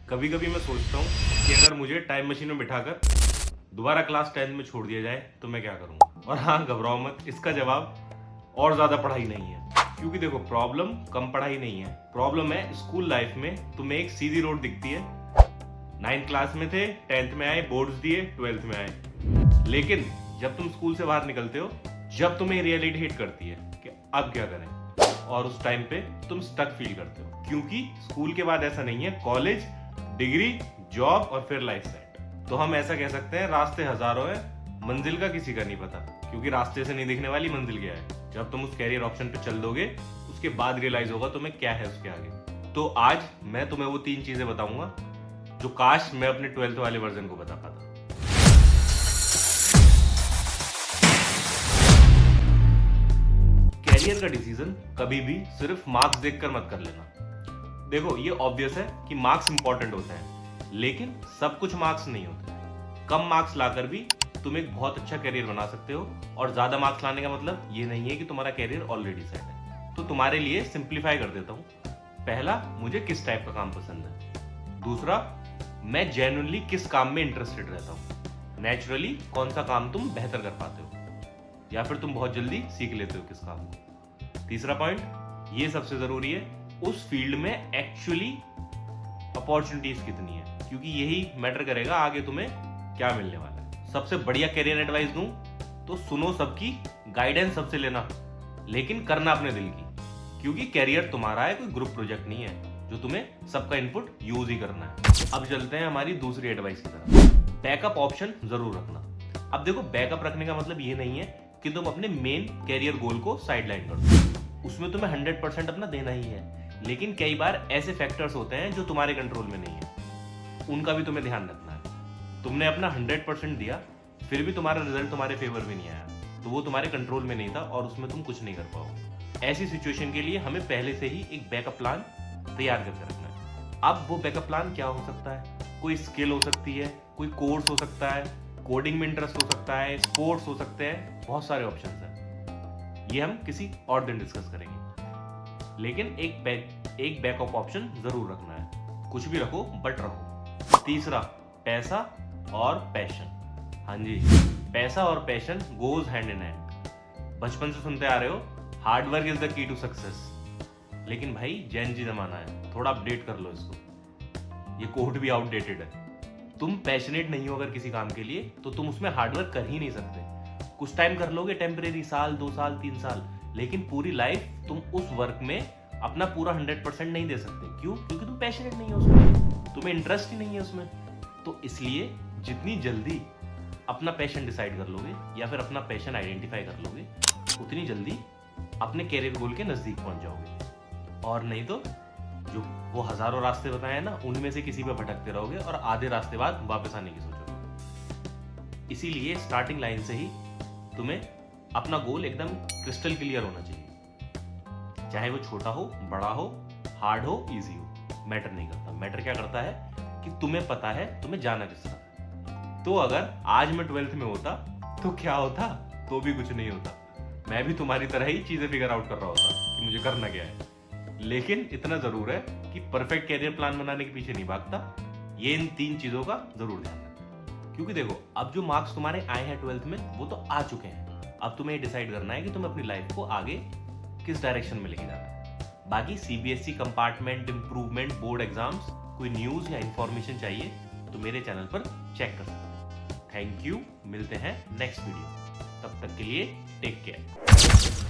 कभी कभी मैं सोचता हूँ कि अगर मुझे टाइम मशीन में बिठाकर दोबारा क्लास 10 में छोड़ दिया जाए तो मैं क्या करूँगा। और हाँ, घबराओ मत, इसका जवाब और ज़्यादा पढ़ाई नहीं है। क्योंकि देखो, प्रॉब्लम कम पढ़ाई नहीं है, प्रॉब्लम है स्कूल लाइफ में तुम्हें एक सीधी रोड दिखती है। 9th क्लास में थे, 10th में आए, बोर्ड्स दिए, 12th में आए, लेकिन जब तुम स्कूल से बाहर निकलते हो, जब तुम्हें रियलिटी हिट करती है कि अब क्या करें, और उस टाइम पे तुम स्टक फील करते हो। क्योंकि स्कूल के बाद ऐसा नहीं है, कॉलेज, डिग्री, जॉब और फिर लाइफ सेट। तो हम ऐसा कह सकते हैं, रास्ते हजारों हैं, मंजिल का किसी का नहीं पता। क्योंकि रास्ते से नहीं दिखने वाली मंजिल क्या है। जब तुम उस कैरियर ऑप्शन पे चल दोगे, उसके बाद रियलाइज होगा तुम्हें क्या है उसके आगे। तो आज मैं तुम्हें वो 3 चीजें बताऊंगा जो काश मैं अपने 12th वाले वर्जन को बता पाता। कैरियर का डिसीजन कभी भी सिर्फ मार्क्स देखकर मत कर लेना। देखो, ये ऑब्वियस है कि मार्क्स इंपॉर्टेंट होते हैं, लेकिन सब कुछ मार्क्स नहीं होते। कम मार्क्स लाकर भी तुम एक बहुत अच्छा कैरियर बना सकते हो। और ज्यादा मार्क्स लाने का मतलब ये नहीं है कि तुम्हारा कैरियर ऑलरेडी सेट है। तो तुम्हारे लिए सिंप्लीफाई कर देता हूँ। पहला, मुझे किस टाइप का काम पसंद है। दूसरा, मैं जेन्युइनली किस काम में इंटरेस्टेड रहता हूँ। नेचुरली कौन सा काम तुम बेहतर कर पाते हो, या फिर तुम बहुत जल्दी सीख लेते हो किस काम को। तीसरा पॉइंट, ये सबसे जरूरी है, उस फील्ड में एक्चुअली अपॉर्चुनिटीज कितनी है, क्योंकि यही मैटर करेगा आगे तुम्हें क्या मिलने वाला है। सबसे बढ़िया कैरियर एडवाइस दूं तो सुनो सबकी, गाइडेंस सबसे लेना, लेकिन करना अपने दिल की। क्योंकि कैरियर तुम्हारा है, कोई ग्रुप प्रोजेक्ट नहीं है जो तुम्हें सबका इनपुट यूज ही करना है। अब चलते हैं हमारी दूसरी एडवाइस की तरफ। बैकअप ऑप्शन जरूर रखना। अब देखो, बैकअप रखने का मतलब ये नहीं है कि तुम अपने मेन कैरियर गोल को साइडलाइन कर दो। उसमें तुम्हें 100% अपना देना ही है, लेकिन कई बार ऐसे फैक्टर्स होते हैं जो तुम्हारे कंट्रोल में नहीं है, उनका भी तुम्हें ध्यान रखना है। तुमने अपना 100% दिया, फिर भी तुम्हारा रिजल्ट तुम्हारे फेवर में नहीं आया, तो वो तुम्हारे कंट्रोल में नहीं था और उसमें तुम कुछ नहीं कर पाओगे। ऐसी सिचुएशन के लिए हमें पहले से ही एक बैकअप प्लान तैयार करके रखना है। अब वो बैकअप प्लान क्या हो सकता है? कोई स्किल हो सकती है, कोई कोर्स हो सकता है, कोडिंग में इंटरेस्ट हो सकता है, स्पोर्ट्स हो सकते हैं, बहुत सारे ऑप्शन हैं। ये हम किसी और दिन डिस्कस करेंगे। लेकिन एक बैकअप ऑप्शन जरूर रखना है। कुछ भी रखो, बट रखो। तीसरा, पैसा और पैशन। हाँ जी, पैसा और passion goes hand in hand. बचपन से सुनते आ रहे हो, hard work is the key to success. लेकिन भाई, जेन जी जमाना है, थोड़ा अपडेट कर लो इसको। ये कोड भी आउटडेटेड है। तुम पैशनेट नहीं हो अगर किसी काम के लिए, तो तुम उसमें हार्डवर्क कर ही नहीं सकते। कुछ टाइम कर लोगे, टेम्परेरी, साल, 2 साल, 3 साल, लेकिन पूरी लाइफ तुम उस वर्क में अपना पूरा 100% नहीं दे सकते। क्यों? क्योंकि तुम पैशनेट नहीं हो उसमें, तुम्हें इंटरेस्ट ही नहीं है उसमें। तो इसलिए जितनी जल्दी अपना पैशन डिसाइड कर लोगे या फिर अपना पैशन आइडेंटिफाई कर लोगे, उतनी जल्दी अपने कैरियर गोल के नजदीक पहुंच जाओगे। और नहीं तो जो वो हजारों रास्ते बताए हैं ना, उनमें से किसी पे भटकते रहोगे और आधे रास्ते बाद वापस आने की सोचोगे। इसीलिए स्टार्टिंग लाइन से ही तुम्हें अपना गोल एकदम क्रिस्टल क्लियर होना चाहिए। चाहे वो छोटा हो, बड़ा हो, हार्ड हो, इजी हो, मैटर नहीं करता। मैटर क्या करता है कि तुम्हें पता है तुम्हें जाना किस तरफ है। तो अगर आज मैं 12th में होता तो क्या होता? तो भी कुछ नहीं होता। मैं भी तुम्हारी तरह ही चीजें फिगर आउट कर रहा होता कि मुझे करना क्या है। लेकिन इतना जरूर है कि परफेक्ट कैरियर प्लान बनाने के पीछे नहीं भागता। ये इन 3 चीजों का जरूर ध्यान रखना। क्योंकि देखो, अब जो मार्क्स तुम्हारे आए हैं 12th में, वो तो आ चुके हैं। अब तुम्हें डिसाइड करना है कि तुम अपनी लाइफ को आगे किस डायरेक्शन में लेके जाना है। बाकी CBSE compartment improvement board exams, कोई न्यूज या इंफॉर्मेशन चाहिए तो मेरे चैनल पर चेक कर सकते हैं। थैंक यू, मिलते हैं नेक्स्ट वीडियो। तब तक के लिए टेक केयर।